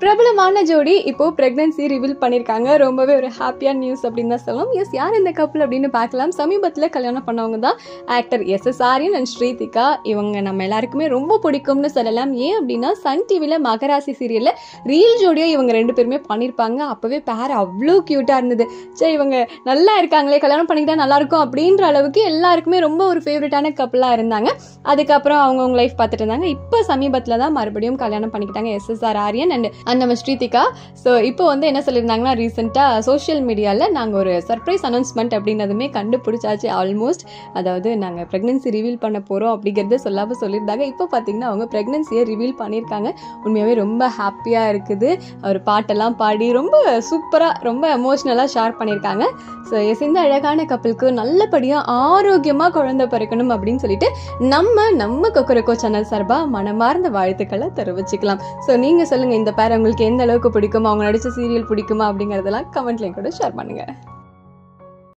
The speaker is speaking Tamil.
பிரபலமான ஜோடி இப்போ பிரெக்னன்சி ரிவீல் பண்ணியிருக்காங்க. ரொம்பவே ஒரு ஹாப்பியான நியூஸ் அப்படின்னு தான் சொல்லலாம். யார் இந்த கப்பல் அப்படின்னு பார்க்கலாம். சமீபத்தில் கல்யாணம் பண்ணவங்க தான் ஆக்டர் எஸ்.எஸ். ஆரியன் அண்ட் ஸ்ரீதிகா. இவங்க நம்ம எல்லாருக்குமே ரொம்ப பிடிக்கும்னு சொல்லலாம். ஏன் அப்படின்னா சன் டிவியில் மகராசி சீரியலில் ரியல் ஜோடியாக இவங்க 2 பேருமே பண்ணியிருப்பாங்க. அப்போவே பேர் அவ்வளோ க்யூட்டாக இருந்தது. சரி இவங்க நல்லா இருக்காங்களே, கல்யாணம் பண்ணிக்கிட்டா நல்லா இருக்கும் அப்படின்ற அளவுக்கு எல்லாருக்குமே ரொம்ப ஒரு ஃபேவரட்டான கப்பலாக இருந்தாங்க. அதுக்கப்புறம் அவங்கவுங்க லைஃப் பார்த்துட்டு இருந்தாங்க. இப்போ சமீபத்தில் தான் மறுபடியும் கல்யாணம் பண்ணிக்கிட்டாங்க எஸ்.எஸ். ஆரியன் அண்ட் நம்ம ஸ்ரீதிகா. ஸோ இப்போ என்ன சொல்லியிருந்தாங்கன்னா, ரீசெண்டாக சோஷியல் மீடியாவில் நாங்கள் ஒரு சர்ப்ரைஸ் அனௌன்ஸ்மெண்ட் அப்படின்னதுமே கண்டுபிடிச்சாச்சு ஆல்மோஸ்ட். அதாவது நாங்கள் ப்ரெக்னன்சி ரிவீல் பண்ண போகிறோம் அப்படிங்கிறத சொல்லாமல் சொல்லியிருந்தாங்க. இப்போ பார்த்தீங்கன்னா அவங்க ப்ரெக்னன்சியை ரிவீல் பண்ணியிருக்காங்க. உண்மையாகவே ரொம்ப ஹாப்பியாக இருக்குது. அவர் பாட்டெல்லாம் பாடி ரொம்ப சூப்பராக ரொம்ப எமோஷ்னலாக ஷேர் பண்ணியிருக்காங்க. ஸோ இந்த அழகான கப்பலுக்கு நல்லபடியாக ஆரோக்கியமாக குழந்தை பிறக்கணும் அப்படின்னு சொல்லிட்டு நம்ம கொக்கரக்கோ சேனல் சார்பாக மனமார்ந்த வாழ்த்துக்களை தெரிவிச்சுக்கலாம். ஸோ நீங்கள் சொல்லுங்கள், இந்த பேர் உங்களுக்கு எந்த அளவுக்கு பிடிக்குமா, அவங்க நடித்த சீரியல் பிடிக்குமா அப்படிங்கிறதெல்லாம் கமெண்ட்லேயும் கூட ஷேர் பண்ணுங்கள்.